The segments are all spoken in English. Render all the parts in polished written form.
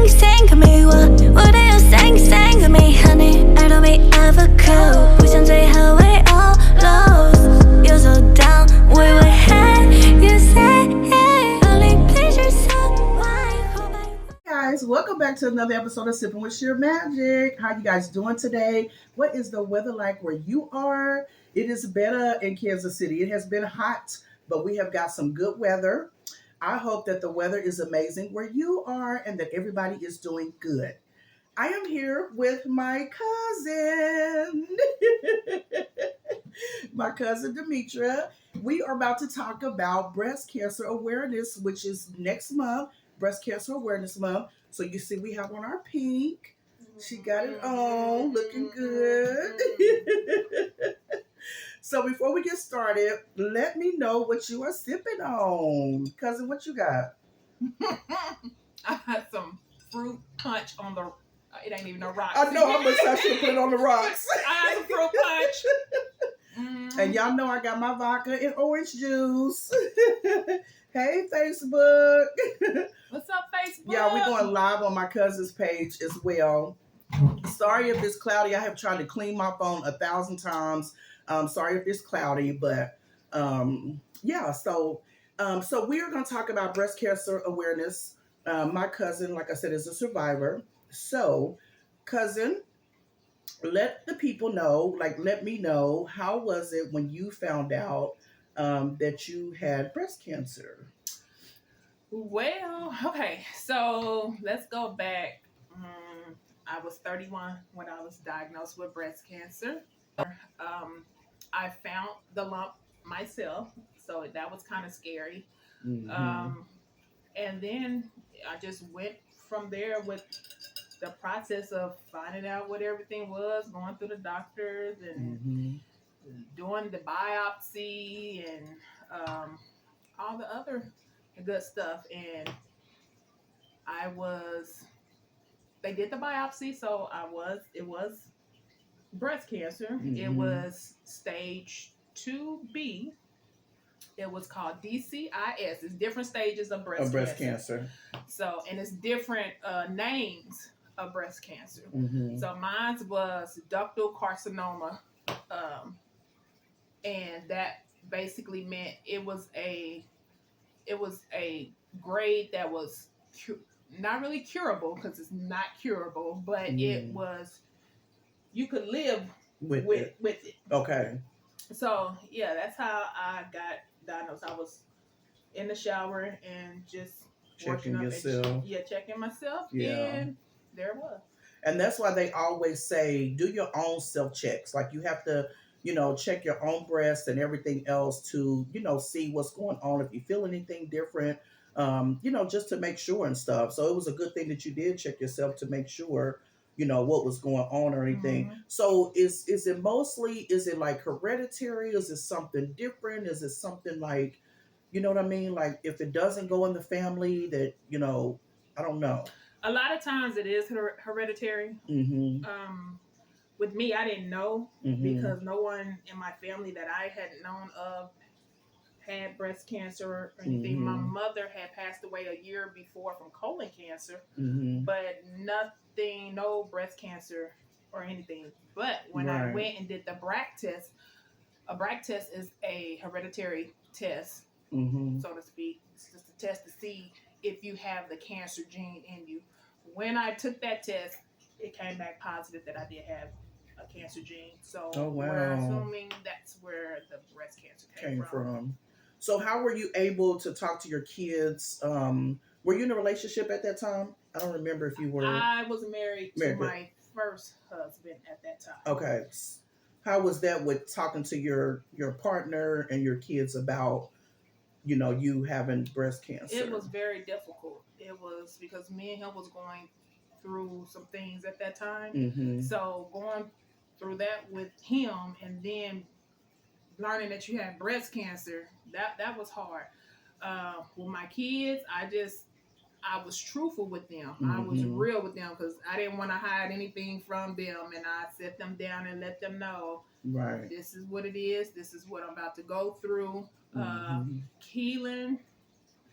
sing to me? What do you sing to me, honey? I don't be ever cool， 不想最后为 all lows。 You're so down with my head, you say only pleasure someone. Guys, welcome back to another episode of Sipping with shrmjk. How you guys doing today? What is the weather like where you are? It is better in Kansas City. It has been hot, but we have got some good weather. I hope that the weather is amazing where you are and that everybody is doing good. I am here with my cousin, my cousin Demetra. We are about to talk about breast cancer awareness, which is next month, Breast Cancer Awareness Month. So you see we have on our pink. She got it on, looking good. So before we get started, let me know what you are sipping on. Cousin, what you got? I had some fruit punch on the, it ain't even no rocks. I know how much I should have put it on the rocks. I had some fruit punch. And y'all know I got my vodka and orange juice. Hey, Facebook. What's up, Facebook? Yeah, we're going live on my cousin's page as well. Sorry if it's cloudy. I have tried to clean my phone 1,000 times. Sorry if it's cloudy, but yeah. So we are going to talk about breast cancer awareness. My cousin, like I said, is a survivor. So, cousin, let the people know, let me know, how was it when you found out that you had breast cancer? Well, okay, so let's go back. I was 31 when I was diagnosed with breast cancer. I found the lump myself, so that was kind of scary. Mm-hmm. And then I just went from there with the process of finding out what everything was, going through the doctors and doing the biopsy and all the other good stuff. And they did the biopsy, so it was breast cancer. It was stage 2B. It was called DCIS. It's different stages of breast cancer. So, and it's different names of breast cancer. So mine was ductal carcinoma. And that basically meant it was a grade that was not really curable, because it's not curable, but it was, you could live with it. Okay. So yeah, that's how I got diagnosed. I was in the shower and just Checking up yourself. Checking myself. Yeah. And there it was. And that's why they always say, do your own self-checks. Like, you have to, check your own breast and everything else to, see what's going on. If you feel anything different, just to make sure and stuff. So it was a good thing that you did check yourself to make sure, what was going on or anything. So is it like hereditary? Is it something different? Is it something like, you know what I mean? Like, if it doesn't go in the family, that, I don't know. A lot of times it is hereditary. With me, I didn't know because no one in my family that I had known of had breast cancer or anything. My mother had passed away a year before from colon cancer, but nothing, no breast cancer or anything. But when I went and did the BRCA test, a BRCA test is a hereditary test, so to speak. It's just a test to see if you have the cancer gene in you. When I took that test, it came back positive that I did have a cancer gene. So we're assuming that's where the breast cancer came from. So how were you able to talk to your kids? Were you in a relationship at that time? I don't remember if you were. I was married to my first husband at that time. Okay. How was that with talking to your partner and your kids about, you having breast cancer? It was very difficult. It was because me and him was going through some things at that time. So going through that with him and then learning that you had breast cancer, that was hard. With my kids, I was truthful with them. I was real with them because I didn't want to hide anything from them, and I set them down and let them know, this is what it is. This is what I'm about to go through. Healing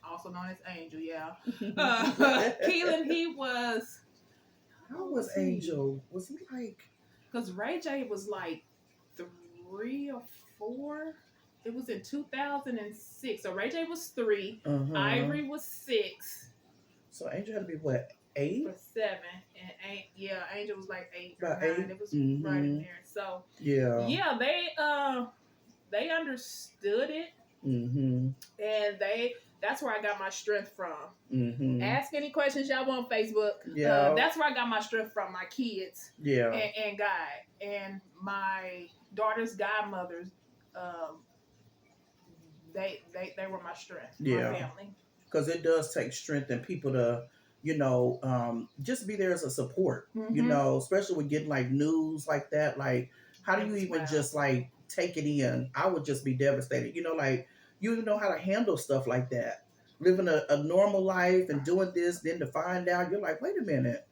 also known as Angel. Yeah. Keelan, he was. How was Angel? Was he like? Because Ray J was like 3 or 4. It was in 2006. So Ray J was 3. Ivory was 6. So Angel had to be what, 8? For 7, and Angel was like 8 or About 9. 8? It was right in there. So yeah, they understood it, and that's where I got my strength from. Ask any questions y'all want on Facebook. That's where I got my strength from. My kids, and God, and my daughter's godmothers. They were my strength. My family. Because it does take strength and people to, just be there as a support, especially with getting like news like that. Like, how do you even just like take it in? I would just be devastated. Like, you don't know how to handle stuff like that. Living a normal life and doing this, then to find out, you're like, wait a minute.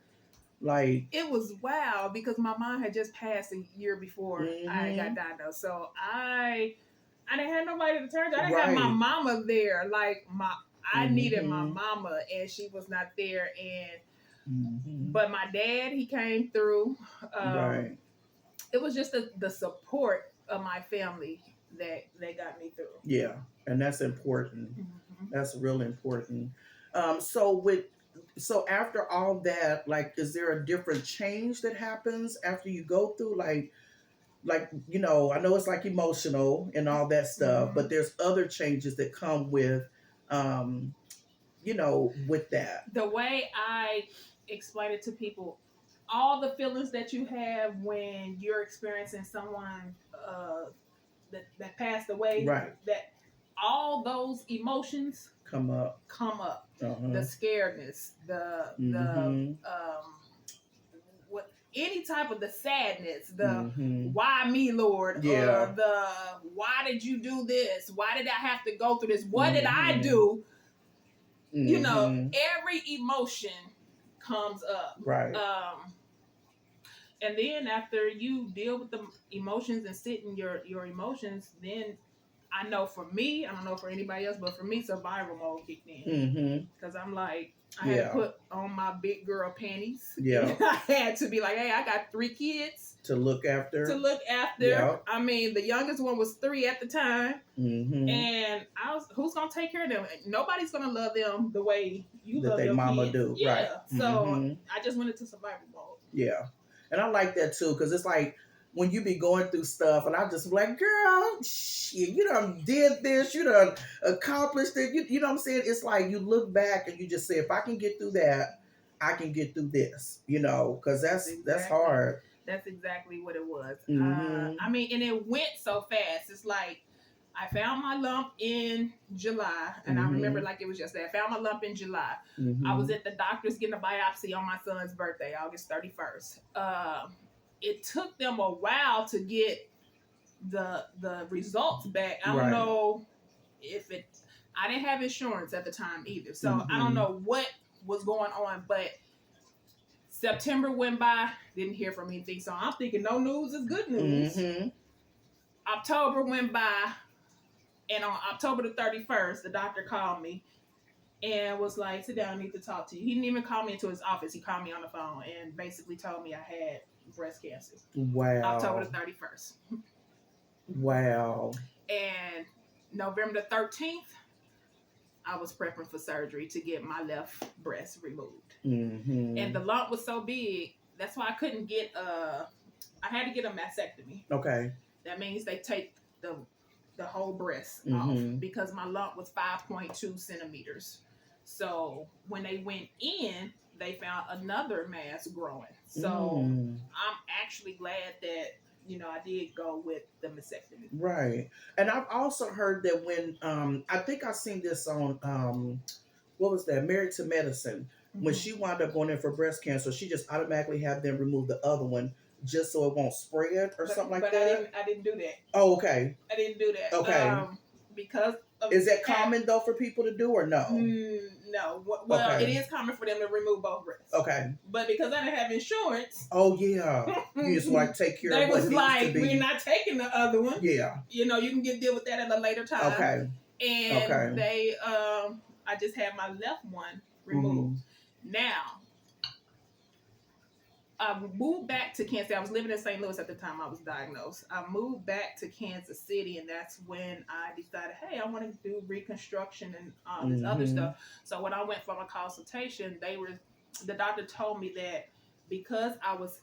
Like, it was wild because my mom had just passed a year before I got diagnosed. So I didn't have nobody to turn to. I didn't have my mama there. Like, I needed my mama, and she was not there. And but my dad, he came through. It was just the support of my family that got me through. Yeah, and that's important. That's really important. So after all that, like, is there a different change that happens after you go through, like I know it's like emotional and all that stuff, but there's other changes that come with with that. The way I explain it to people, all the feelings that you have when you're experiencing someone that passed away, that all those emotions come up. The scaredness, the any type of the sadness, the why me, Lord, or the why did you do this? Why did I have to go through this? What did I do? Every emotion comes up. And then after you deal with the emotions and sit in your emotions, then I know for me, I don't know for anybody else, but for me, survival mode kicked in. Because I'm like, I had to put on my big girl panties. I had to be like, hey, I got 3 kids to look after. I mean, the youngest one was 3 at the time. And who's going to take care of them? Nobody's going to love them the way you love your mama kids. do. So I just went into survival mode. And I like that too, because it's like, when you be going through stuff, and I just be like, girl, shit, you done did this, you done accomplished it. You know what I'm saying? It's like you look back and you just say, if I can get through that, I can get through this, because that's hard. That's exactly what it was. I mean, and it went so fast. It's like, I found my lump in July, and I remember like it was yesterday. I found my lump in July. I was at the doctor's getting a biopsy on my son's birthday, August 31st. It took them a while to get the results back. I don't know if I didn't have insurance at the time either. So I don't know what was going on, but September went by, didn't hear from anything. So I'm thinking no news is good news. October went by, and on October the 31st, the doctor called me and was like, sit down, I need to talk to you. He didn't even call me into his office. He called me on the phone and basically told me I had breast cancer. Wow. October the 31st. Wow. And November the 13th, I was prepping for surgery to get my left breast removed. And the lump was so big, that's why I couldn't get I had to get a mastectomy. Okay. That means they take the whole breast off because my lump was 5.2 centimeters. So when they went in, they found another mass growing. So I'm actually glad that, I did go with the mastectomy. Right. And I've also heard that when, I think I seen this on, what was that? Married to Medicine. When she wound up going in for breast cancer, she just automatically had them remove the other one just so it won't spread or something like that. I didn't do that. Oh, okay. I didn't do that. Okay. Because of is that common though for people to do or no? No. Well, it is common for them to remove both breasts. Okay. But because I didn't have insurance. Oh yeah. You just like take care of what needs to be. They was like, we're not taking the other one. Yeah. You can deal with that at a later time. Okay. And they I just had my left one removed. Now, I moved back to Kansas City. I was living in St. Louis at the time I was diagnosed. I moved back to Kansas City, and that's when I decided, hey, I want to do reconstruction and all this other stuff. So when I went for my consultation, the doctor told me that because I was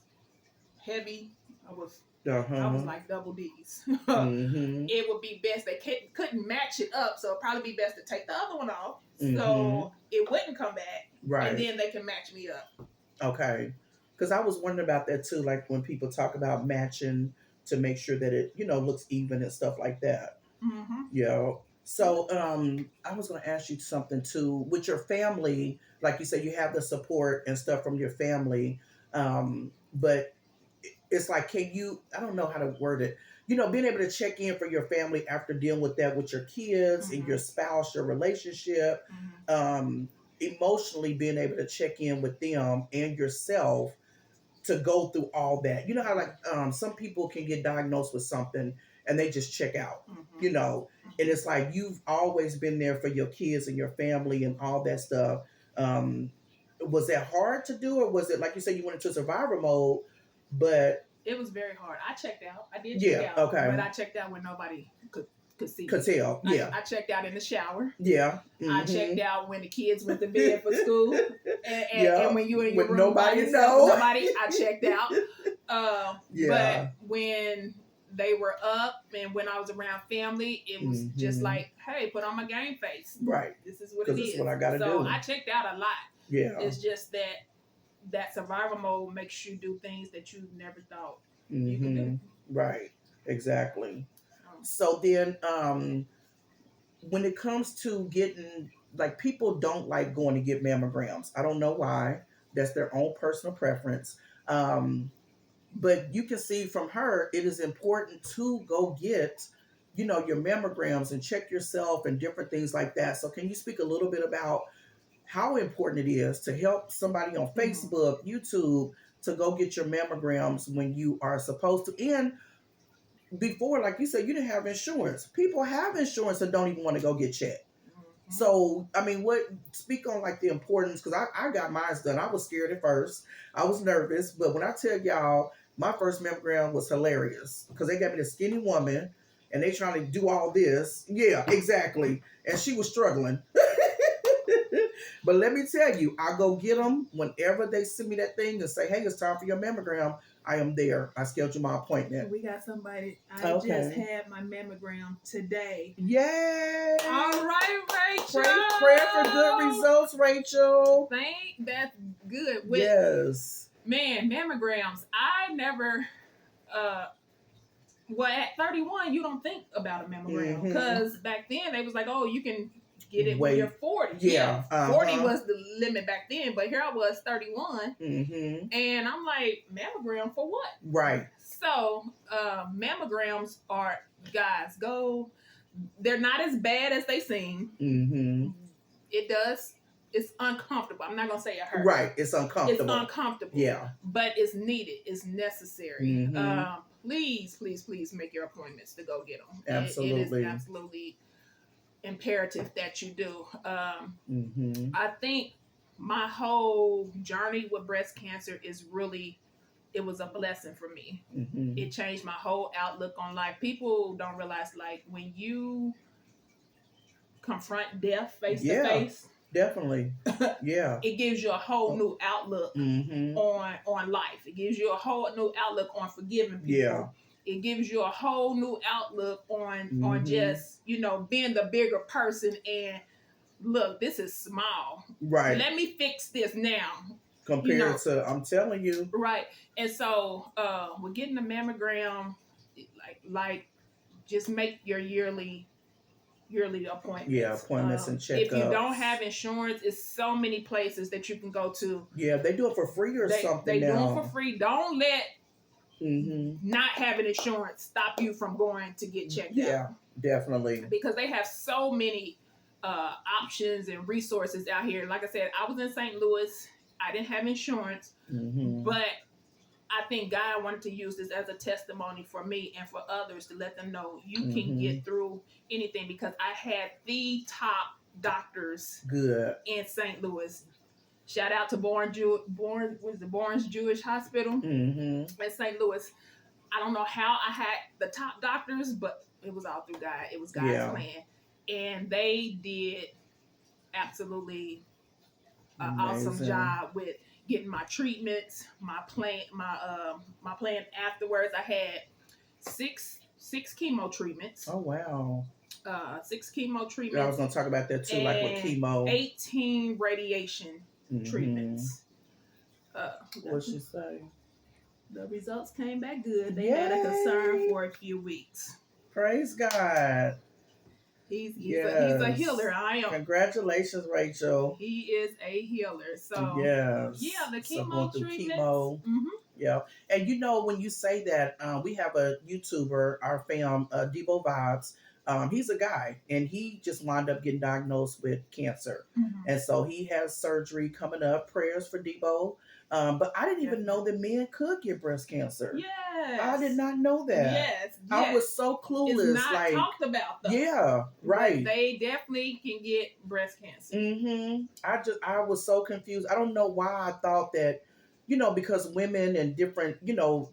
heavy, I was like double D's. It would be best. They couldn't match it up, so it'd probably be best to take the other one off, so it wouldn't come back, and then they can match me up. Okay. Because I was wondering about that too, like when people talk about matching to make sure that it, looks even and stuff like that. So I was going to ask you something too. With your family, like you said, you have the support and stuff from your family, but it's like, I don't know how to word it, being able to check in for your family after dealing with that with your kids and your spouse, your relationship, emotionally being able to check in with them and yourself to go through all that. You know how like some people can get diagnosed with something and they just check out, and it's like you've always been there for your kids and your family and all that stuff. Was that hard to do, or was it like you said you went into survivor mode, but it was very hard? I checked out. I did check out, but I checked out when nobody could see. Could tell, yeah. I checked out in the shower. Yeah. I checked out when the kids went to bed for school, and when you in your room nobody I checked out. But when they were up and when I was around family, it was just like, hey, put on my game face. Right. This is what it is. This is what I got to do. So I checked out a lot. Yeah. It's just that survival mode makes you do things that you never thought you could do. Right. Exactly. So then, when it comes to getting, like, people don't like going to get mammograms. I don't know why. That's their own personal preference. But you can see from her, it is important to go get, your mammograms and check yourself and different things like that. So can you speak a little bit about how important it is to help somebody on Facebook, YouTube, to go get your mammograms when you are supposed to? And before, like you said, you didn't have insurance. People have insurance and don't even want to go get checked. So, I mean, speak on like the importance, because I got mine done. I was scared at first. I was nervous. But when I tell y'all, my first mammogram was hilarious because they got me the skinny woman and they trying to do all this. Yeah, exactly. And she was struggling. But let me tell you, I go get them whenever they send me that thing and say, hey, it's time for your mammogram. I am there. I schedule my appointment. We got somebody. I just had my mammogram today. Yay! All right, Rachel. Pray for good results, Rachel. That's good. Yes. Man, mammograms. I never, at 31, you don't think about a mammogram. Because back then, they was like, oh, you can get it when you're 40. Yeah. 40 was the limit back then, but here I was 31. And I'm like, mammogram for what? Right. So mammograms are, guys, they're not as bad as they seem. It's uncomfortable. I'm not going to say it hurts. Right. It's uncomfortable. It's uncomfortable. Yeah. But it's needed. It's necessary. Please, please, please make your appointments to go get them. Absolutely. It is absolutely imperative that you do. I think my whole journey with breast cancer it was a blessing for me. It changed my whole outlook on life. People don't realize, like, when you confront death face to face, definitely, yeah, it gives you a whole new outlook on life. It gives you a whole new outlook on forgiving people. Yeah. It gives you a whole new outlook on just, being the bigger person and look, this is small. Right. Let me fix this now. Compared to, I'm telling you. Right. And so we're getting a mammogram, like just make your yearly appointments. Yeah, appointments and checkups. If you don't have insurance, it's so many places that you can go to. Yeah, they do it for free or something They now. do it for free. Don't let not having insurance stop you from going to get checked out. Yeah, definitely. Because they have so many options and resources out here. Like I said, I was in St. Louis. I didn't have insurance, but I think God wanted to use this as a testimony for me and for others to let them know you can get through anything, because I had the top doctors Good. in St. Louis. Shout out to Barnes Jewish Hospital in St. Louis. I don't know how I had the top doctors, but it was all through God. It was God's plan. And they did absolutely an awesome job with getting my treatments, my plan afterwards. I had six chemo treatments. Oh wow. 6 chemo treatments. Yeah, I was gonna talk about that too, like with chemo. 18 radiation treatments. What'd she say? The results came back good. They had a concern for a few weeks. Praise God. He's a healer. I am. Congratulations, Rachel. He is a healer. So the chemo treatments. Chemo. Yeah, and you know when you say that, we have a YouTuber, our fam, Debo Vibes. He's a guy, and he just wound up getting diagnosed with cancer, and so he has surgery coming up. Prayers for Debo. But I didn't even know that men could get breast cancer. Yes. I did not know that. Yes. I was so clueless. It's not talked about though. Yeah, right. But they definitely can get breast cancer. I was so confused. I don't know why I thought that, because women and different,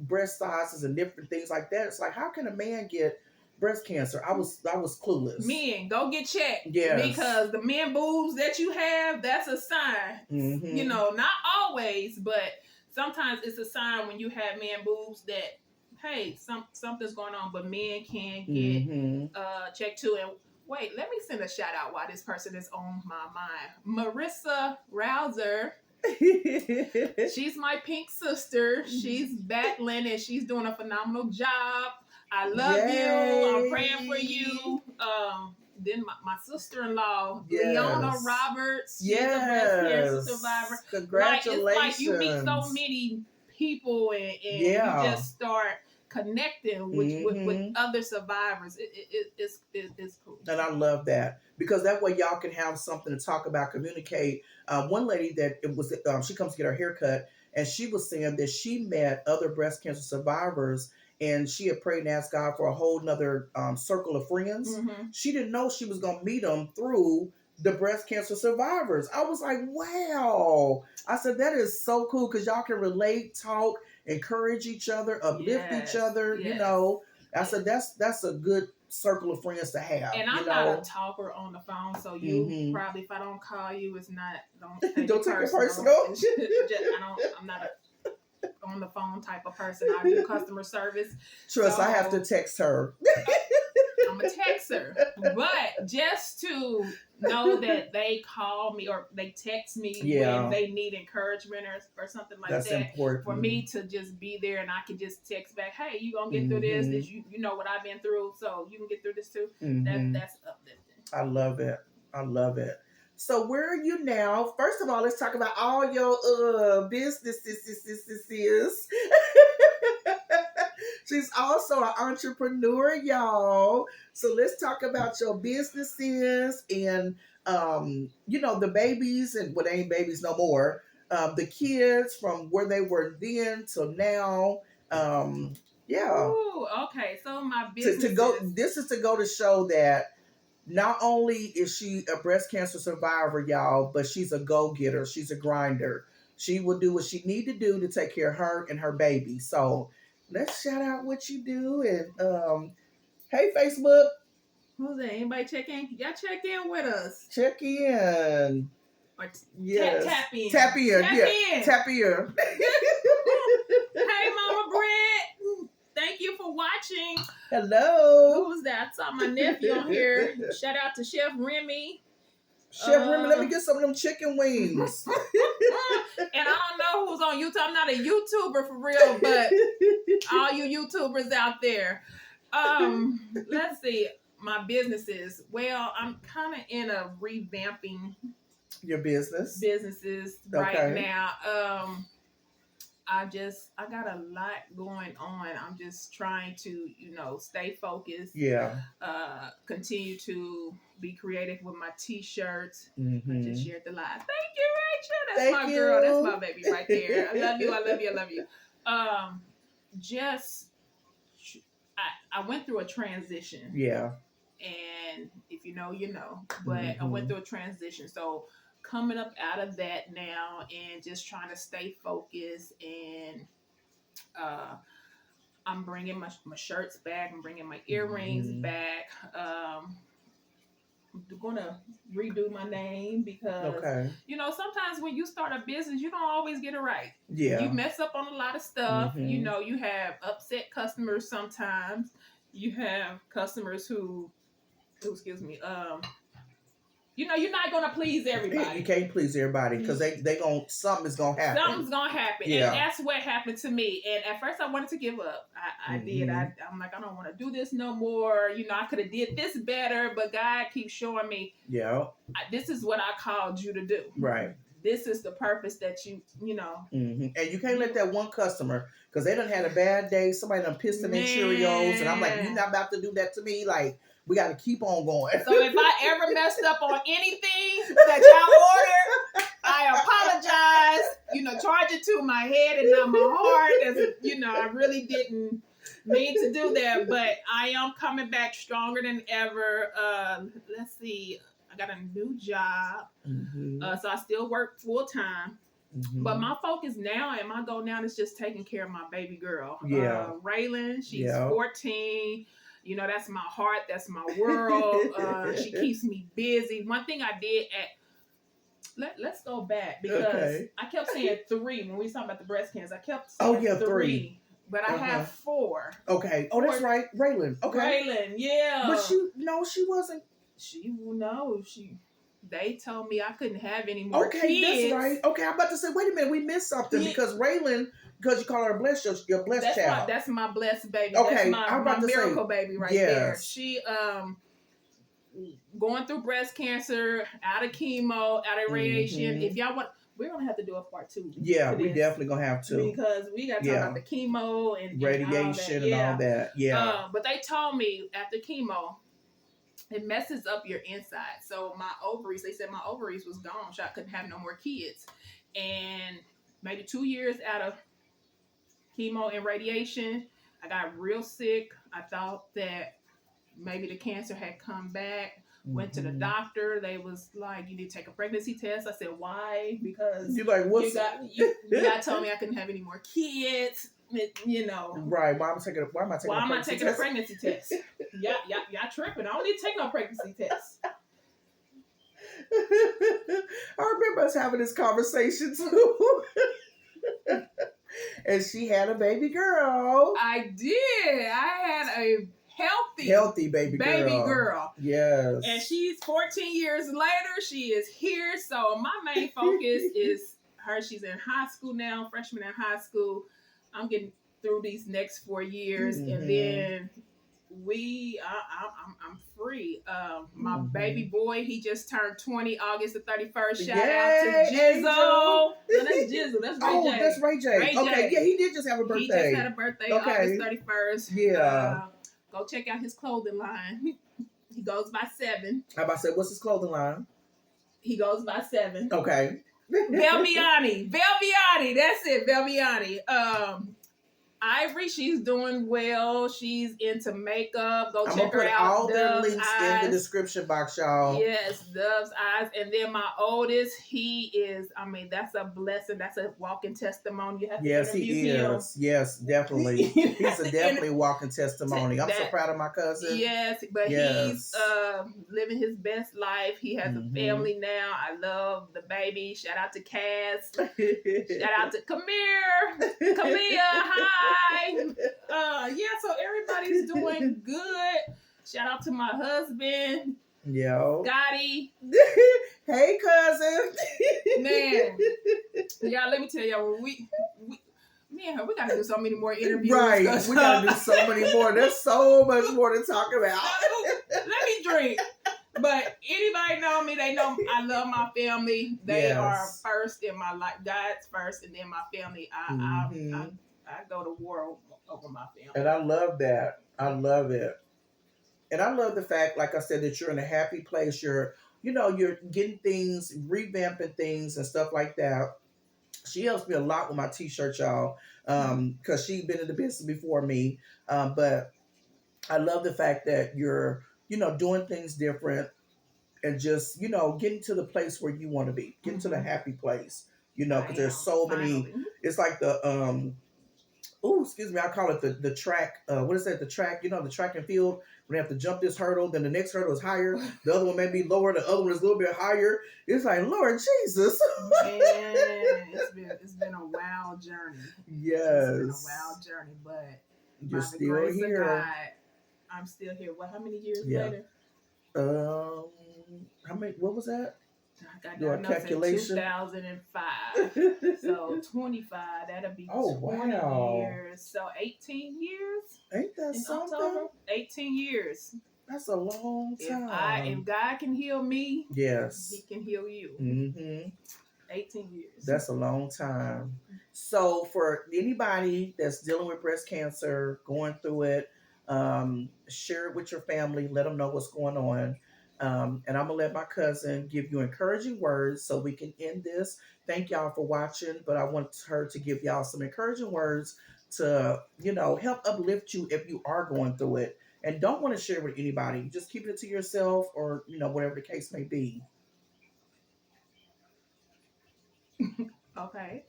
breast sizes and different things like that. It's like, how can a man get breast cancer? I was clueless. Men, go get checked. Yeah. Because the men boobs that you have, that's a sign. Not always, but sometimes it's a sign when you have man boobs that, hey, something's going on. But men can get checked too. And wait, let me send a shout out while this person is on my mind. Marissa Rouser. She's my pink sister. She's battling and she's doing a phenomenal job. I love you. I'm praying for you. Then my sister-in-law, Leona Roberts, she's a breast cancer survivor. Congratulations. It's like you meet so many people and you just start connecting with other survivors. It's cool. And I love that because that way y'all can have something to talk about, communicate. One lady that she comes to get her haircut, and she was saying that she met other breast cancer survivors, and she had prayed and asked God for a whole nother circle of friends. She didn't know she was going to meet them through the breast cancer survivors. I was like, wow. I said, that is so cool because y'all can relate, talk, encourage each other, uplift each other. I said, that's a good circle of friends to have. And I'm not a talker on the phone, so you probably, if I don't call you, it's not, don't take it personal. I'm not a on the phone type of person. I do customer service. Trust, I have to text her. I'm a texter. But just to know that they call me or they text me when they need encouragement or something like that's that. Important. For me to just be there and I can just text back, hey, you gonna get through this. You know what I've been through, so you can get through this too. That's uplifting. I love it. I love it. So where are you now? First of all, let's talk about all your businesses. She's also an entrepreneur, y'all. So let's talk about your businesses and the babies, and they ain't babies no more. The kids from where they were then till now. Ooh, okay. So my business this is to go to show that not only is she a breast cancer survivor, y'all, but she's a go-getter. She's a grinder. She will do what she need to do to take care of her and her baby. So let's shout out what you do. And hey, Facebook. Who's that? Anybody check in? Y'all check in with us. Check in. Or yes. Tap in. Tap in. In. Tap in. Hey, Mama Brett. Thank you for watching. Hello. Who was that? I saw my nephew on here. Shout out to Chef Remy. Chef Remy, let me get some of them chicken wings. And I don't know who's on YouTube. I'm not a YouTuber for real, but all you YouTubers out there. Let's see. My businesses. Well, I'm kind of in a revamping your businesses right now. I got a lot going on. I'm just trying to, stay focused. Yeah. Continue to be creative with my t-shirts. I just shared the live. Thank you, Rachel. That's my girl. That's my baby right there. I love you. I love you. I love you. I went through a transition. Yeah. and if you know, you know. But I went through a transition, so coming up out of that now and just trying to stay focused, and I'm bringing my shirts back. I'm bringing my earrings back. I'm gonna redo my name because you know, sometimes when you start a business, you don't always get it right. Yeah, you mess up on a lot of stuff. You know, you have upset customers sometimes. You have customers who excuse me, you know, you're not gonna please everybody. You can't please everybody because they something's gonna happen. Something's gonna happen, yeah. And that's what happened to me. And at first, I wanted to give up. I did. I'm like, I don't want to do this no more. You know, I could have did this better, but God keeps showing me. Yeah. This is what I called you to do. Right. This is the purpose that you know. And you can't let that one customer, because they done had a bad day. Somebody done pissed them in Cheerios, and I'm like, you're not about to do that to me. Like, we got to keep on going. So if I ever messed up on anything that y'all order, I apologize. You know, charge it to my head and not my heart. As you know, I really didn't mean to do that, but I am coming back stronger than ever. Let's see, I got a new job, so I still work full time. But my focus now and my goal now is just taking care of my baby girl. Yeah, Raylan, she's 14. You know, that's my heart. That's my world. She keeps me busy. One thing I did let's go back because I kept saying 3 when we was talking about the breast cancer. I kept saying 3. But I have 4. Okay. Oh, that's right. Raylan. Okay. Raylan, yeah. But she wasn't. They told me I couldn't have any more kids. That's right. Okay, I'm about to say, wait a minute, we missed something because Raylan, because you call her your blessed child. That's my blessed baby. Okay, that's my miracle baby right there. She going through breast cancer, out of chemo, out of radiation. If y'all want, we're gonna have to do a part 2. Yeah, we definitely gonna have to because we got to talk about the chemo and radiation and all that. Yeah. But they told me after chemo, it messes up your inside. So my ovaries, they said my ovaries was gone. So I couldn't have no more kids. And maybe 2 years out of chemo and radiation, I got real sick. I thought that maybe the cancer had come back. Went to the doctor. They was like, you need to take a pregnancy test. I said, why? Because you like, what's you got told me I couldn't have any more kids. You know, right? Why am I taking a pregnancy test? Y'all tripping. I don't need to take no pregnancy test. I remember us having this conversation too. And she had a baby girl. I did. I had a healthy baby girl. Yes. And she's 14 years later. She is here. So my main focus is her. She's in high school now, freshman in high school. I'm getting through these next 4 years, and then I'm free. My baby boy, he just turned 20 August the 31st. Shout out to Jizzle. No, that's Jizzle. That's Ray J. That's Ray J. Okay, yeah, he did just have a birthday. He just had a birthday August 31st. Yeah. Go check out his clothing line. He goes by 7. How about say, what's his clothing line? He goes by 7. Okay. Velviani. That's it. Velviani. Ivory, she's doing well. She's into makeup. Go check her out. All their links in the description box, y'all. Yes, Dove's Eyes. And then my oldest, he is, that's a blessing. That's a walking testimony. You have to interview him. Yes, definitely. He's a definitely walking testimony. I'm so proud of my cousin. Yes, but he's living his best life. He has a family now. I love the baby. Shout out to Cass. Shout out to Kamia. Hi. So everybody's doing good. Shout out to my husband. Yo. Scotty. Hey, cousin. Man. Y'all, let me tell y'all, we got to do so many more interviews. Right. We got to do so many more. There's so much more to talk about. Let me drink. But anybody know me, they know I love my family. They are first in my life. God's first, and then my family. I go to war over my family. And I love that. I love it. And I love the fact, like I said, that you're in a happy place. You're getting things, revamping things and stuff like that. She helps me a lot with my t-shirt, y'all, because she's been in the business before me. But I love the fact that you're doing things different and just, getting to the place where you want to be, getting to the happy place, I because there's am so many, finally. it's like oh, excuse me, I call it the track. What is that? The track, the track and field. We have to jump this hurdle, then the next hurdle is higher. The other one may be lower. The other one is a little bit higher. It's like, Lord Jesus. Man, it's been a wild journey. Yes. It's been a wild journey, but You're by the still grace here. of God, I'm still here. What? How many years later? How many? What was that? I got Do a calculation. 2005. So 25. That'll be 20 years. So 18 years. Ain't that in something? October. 18 years. That's a long time. If God can heal me, yes, He can heal you. 18 years. That's a long time. So for anybody that's dealing with breast cancer, going through it, share it with your family. Let them know what's going on. And I'm going to let my cousin give you encouraging words so we can end this. Thank y'all for watching, but I want her to give y'all some encouraging words to, help uplift you if you are going through it. And don't want to share with anybody. Just keep it to yourself or, whatever the case may be. Okay.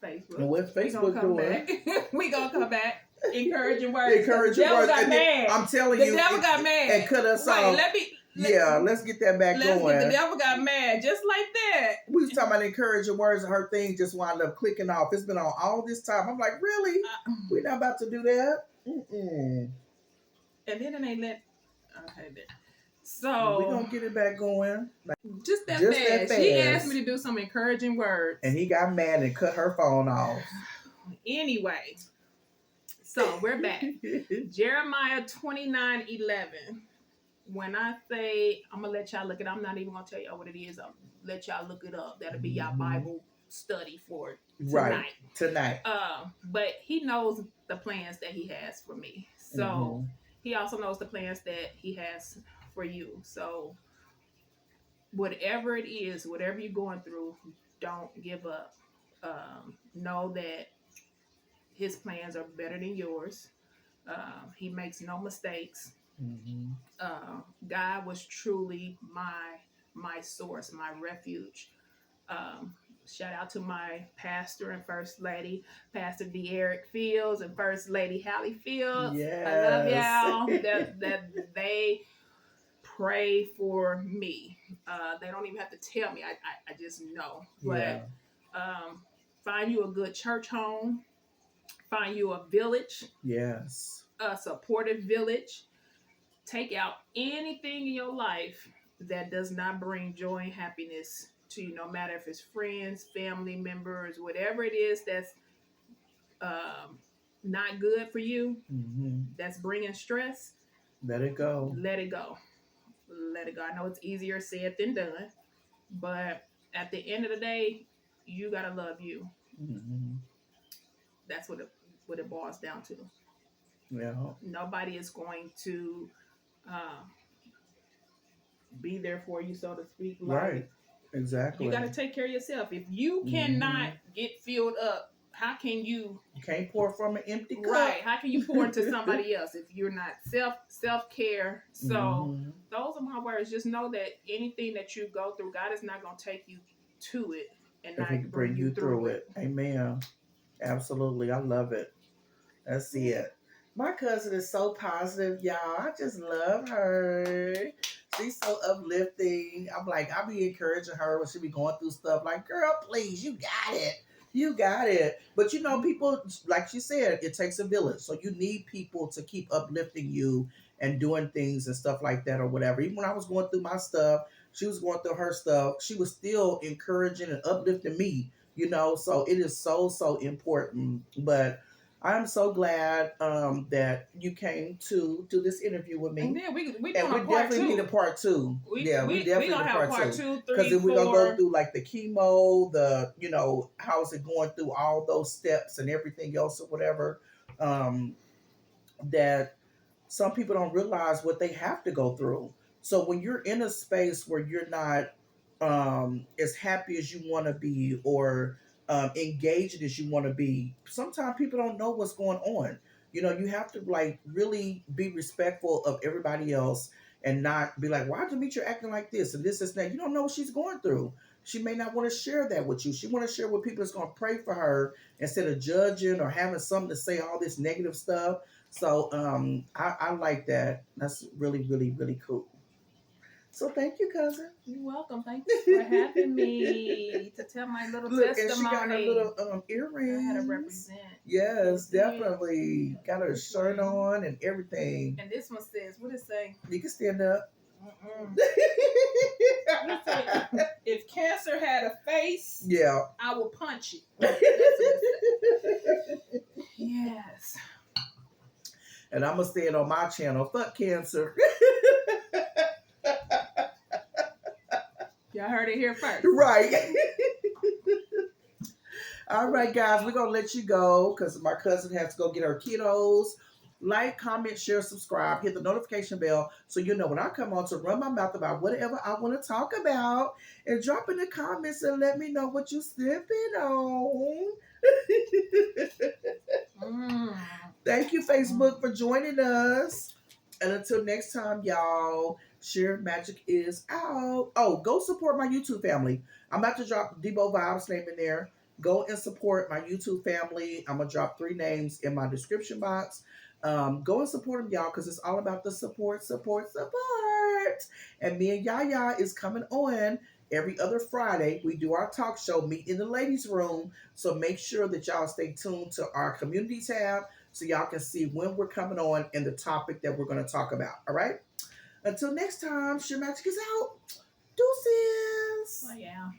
Facebook. And what Facebook doing? We gonna come back. Encouraging words. Encouraging words. Got mad. I'm telling the you, the devil got mad and cut us off. Let's get that back going. The devil got mad just like that. We was talking about encouraging words, and her thing just wound up clicking off. It's been on all this time. I'm like, really? We're not about to do that. Mm-mm. And then it ain't let. Okay, then. So we're gonna get it back going. Just that fast. She asked me to do some encouraging words. And he got mad and cut her phone off. Anyway. So we're back. Jeremiah 29:11. When I say, I'm gonna let y'all look it up. I'm not even gonna tell y'all what it is. I'll let y'all look it up. That'll be y'all Bible study for tonight. Tonight. But he knows the plans that he has for me. So he also knows the plans that he has for you. So whatever it is, whatever you're going through, don't give up. Know that his plans are better than yours. He makes no mistakes. God was truly my source, my refuge. Shout out to my pastor and first lady, Pastor De'Eric Fields and First Lady Hallie Fields. Yes. I love y'all. that they pray for me. They don't even have to tell me. I just know. But find you a good church home. Find you a village. Yes. A supportive village. Take out anything in your life that does not bring joy and happiness to you, no matter if it's friends, family members, whatever it is that's not good for you, that's bringing stress. Let it go. Let it go. Let it go. I know it's easier said than done, but at the end of the day, you gotta love you. That's what it boils down to. Yeah. Nobody is going to be there for you, so to speak. Right. Exactly. You got to take care of yourself. If you cannot get filled up, how can you? You can't pour from an empty cup. Right. How can you pour into somebody else if you're not self-care? So those are my words. Just know that anything that you go through, God is not going to take you to it and not bring you through it. Amen. Absolutely. I love it. That's it. My cousin is so positive, y'all. I just love her. She's so uplifting. I'm like, I be encouraging her when she be going through stuff. Like, girl, please, you got it. You got it. But people, like she said, it takes a village. So you need people to keep uplifting you and doing things and stuff like that or whatever. Even when I was going through my stuff, she was going through her stuff. She was still encouraging and uplifting me, So it is so, so important. But I'm so glad that you came to do this interview with me. And then we definitely need a part two. We definitely need a part two, 3, 4. Because then we're going to go through like the chemo, the, how's it going through all those steps and everything else or whatever. That some people don't realize what they have to go through. So when you're in a space where you're not as happy as you want to be or engaged as you want to be, sometimes people don't know what's going on. You have to like really be respectful of everybody else and not be like, why Demetria acting like this and this and that. You don't know what she's going through. She may not want to share that with you. She want to share with people that's going to pray for her instead of judging or having something to say all this negative stuff. So I like that. That's really, really, really cool. So thank you, cousin. You're welcome. Thank you for having me to tell my little testimony. And she got her little earrings. I had to represent. Yes, definitely. Got her shirt on and everything. And this one says, what does it say? You can stand up. If cancer had a face, yeah, I will punch it. Yes. And I'm gonna say it on my channel. Fuck cancer. Y'all heard it here first. Right. All right, guys, we're gonna let you go because my cousin has to go get her kiddos. Like, comment, share, subscribe, hit the notification bell so you know when I come on to run my mouth about whatever I want to talk about. And drop in the comments and let me know what you're sipping on. Thank you, Facebook, for joining us. And until next time, y'all, shrmjk is out. Oh, go support my YouTube family. I'm about to drop Debo Vibes name in there. Go and support my YouTube family. I'm going to drop 3 names in my description box. Go and support them, y'all, because it's all about the support. And me and Yaya is coming on every other Friday. We do our talk show, Meet in the Ladies Room. So make sure that y'all stay tuned to our community tab so y'all can see when we're coming on and the topic that we're going to talk about. All right? Until next time, shrmjk is out. Deuces. Oh, yeah.